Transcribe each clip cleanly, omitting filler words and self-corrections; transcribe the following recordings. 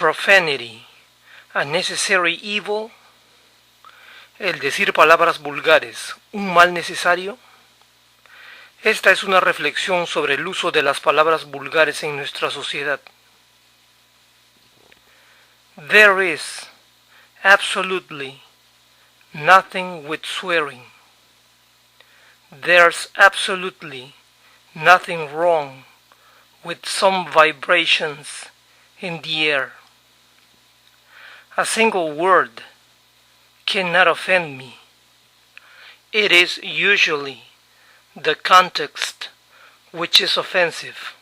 profanity a necessary evil? El decir palabras vulgares, ¿un mal necesario? Esta es una reflexión sobre el uso de las palabras vulgares en nuestra sociedad. There is absolutely nothing with swearing. There's absolutely nothing wrong with some vibrations in the air. A single word cannot offend me. It is usually the context which is offensive.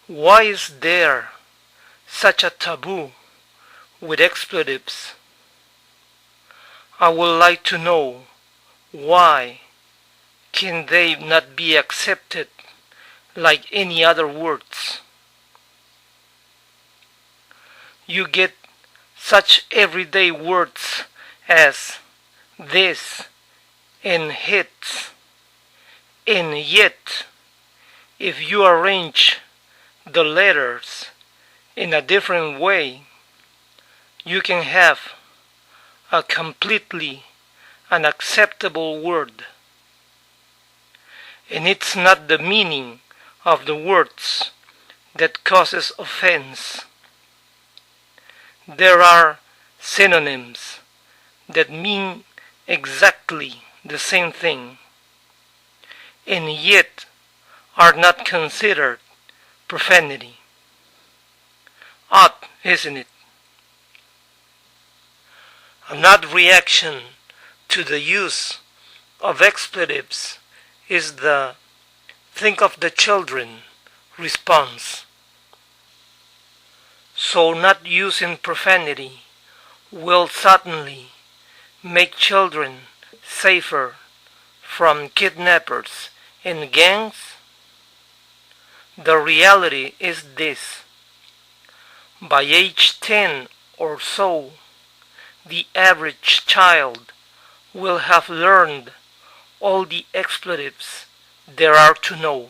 Why is there such a taboo with expletives? I would like to know why can they not be accepted like any other words? You get such everyday words as this and hits, and yet if you arrange the letters in a different way, you can have a completely unacceptable word. And it's not the meaning of the words that causes offense. There are synonyms that mean exactly the same thing, and yet are not considered profanity. Odd, isn't it? An odd reaction to the use of expletives is the "think of the children" response. So not using profanity will certainly make children safer from kidnappers and gangs? The reality is this: by age 10 or so, the average child will have learned all the expletives there are to know.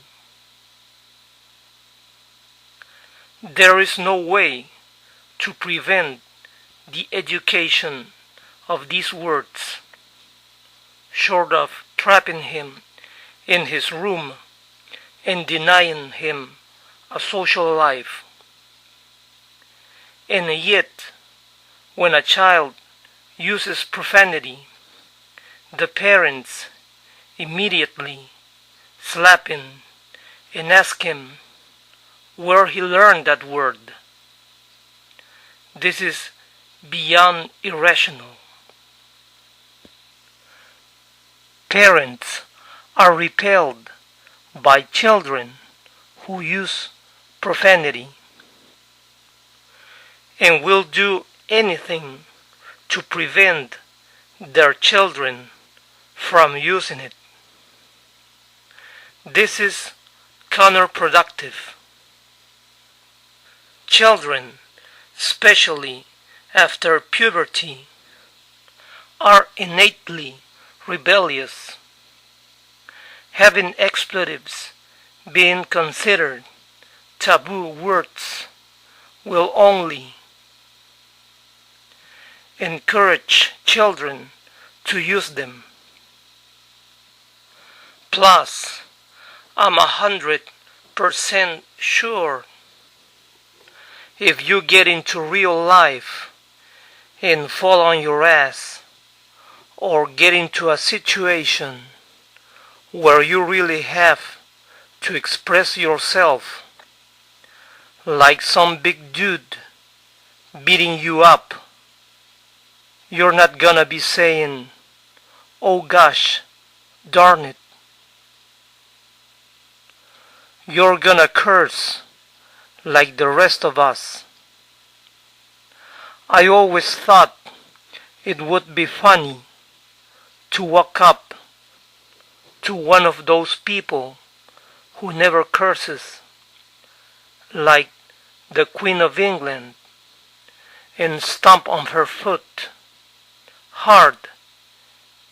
There is no way to prevent the education of these words, short of trapping him in his room and denying him a social life. And yet, when a child uses profanity, the parents immediately slap him and ask him where he learned that word. This is beyond irrational. Parents are repelled by children who use profanity and will do anything to prevent their children from using it. This is counterproductive. Children, especially after puberty, are innately rebellious. Having expletives being considered taboo words will only encourage children to use them. Plus, I'm 100% sure if you get into real life and fall on your ass, or get into a situation where you really have to express yourself, like some big dude beating you up, you're not gonna be saying, "Oh gosh, darn it." You're gonna curse like the rest of us. I always thought it would be funny to walk up to one of those people who never curses, like the Queen of England, and stomp on her foot hard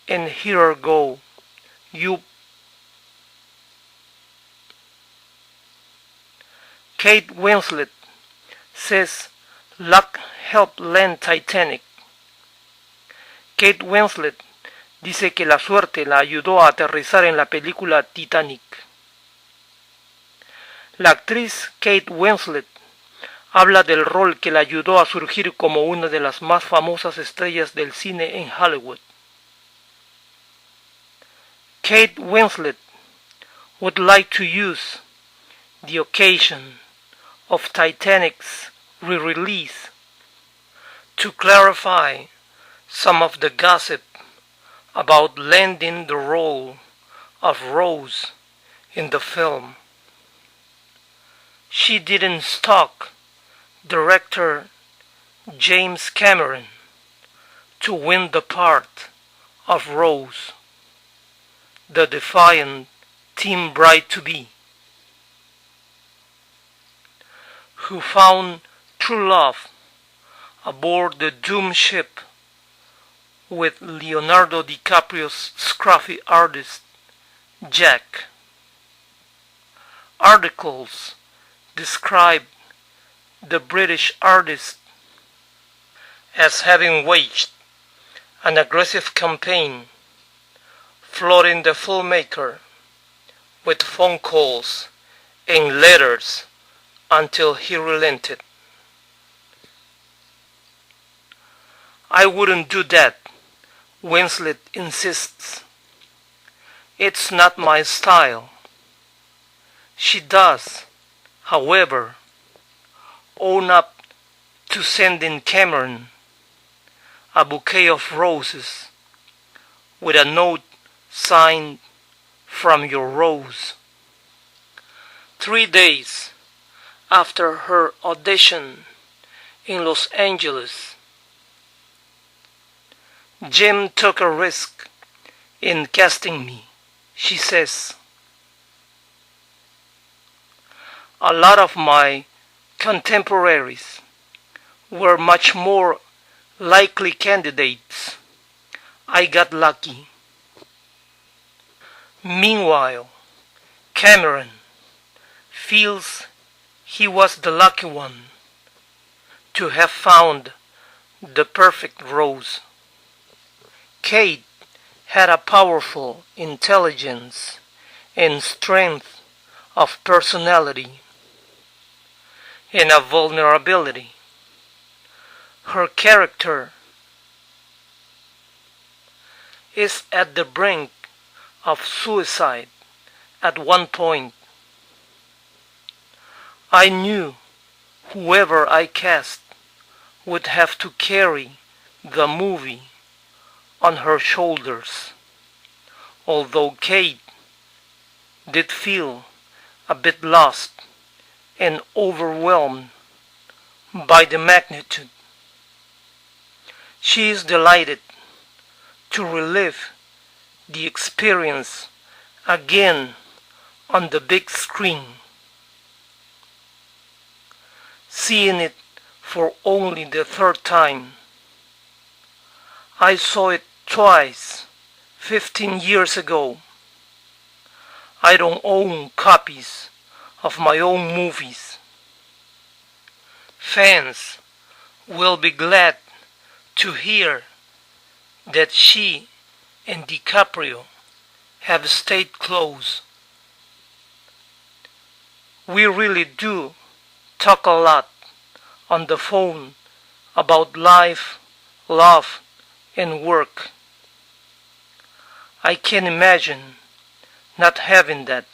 and hear her go, "You." Kate Winslet says Luck helped land Titanic. Kate Winslet dice que la suerte la ayudó a aterrizar en la película Titanic. La actriz Kate Winslet habla del rol que la ayudó a surgir como una de las más famosas estrellas del cine en Hollywood. Kate Winslet would like to use the occasion of Titanic's re-release to clarify some of the gossip about landing the role of Rose in the film. She didn't stalk director James Cameron to win the part of Rose, the defiant teen bride-to-be, who found true love aboard the doomed ship with Leonardo DiCaprio's scruffy artist, Jack. Articles describe the British artist as having waged an aggressive campaign, flooding the filmmaker with phone calls and letters until he relented. I wouldn't do that, Winslet insists. It's not my style. She does, however, own up to sending Cameron a bouquet of roses with a note signed "From Your Rose." 3 days after her audition in Los Angeles, Jim took a risk in casting me, she says. A lot of my contemporaries were much more likely candidates. I got lucky. Meanwhile, Cameron feels he was the lucky one to have found the perfect Rose. Kate had a powerful intelligence and strength of personality and a vulnerability. Her character is at the brink of suicide at one point. I knew whoever I cast would have to carry the movie on her shoulders, although Kate did feel a bit lost and overwhelmed by the magnitude. She is delighted to relive the experience again on the big screen, seeing it for only the 3rd time. I saw it twice 15 years ago. I don't own copies of my own movies. Fans will be glad to hear that she and DiCaprio have stayed close. We really do talk a lot on the phone about life, love, and work. I can imagine not having that.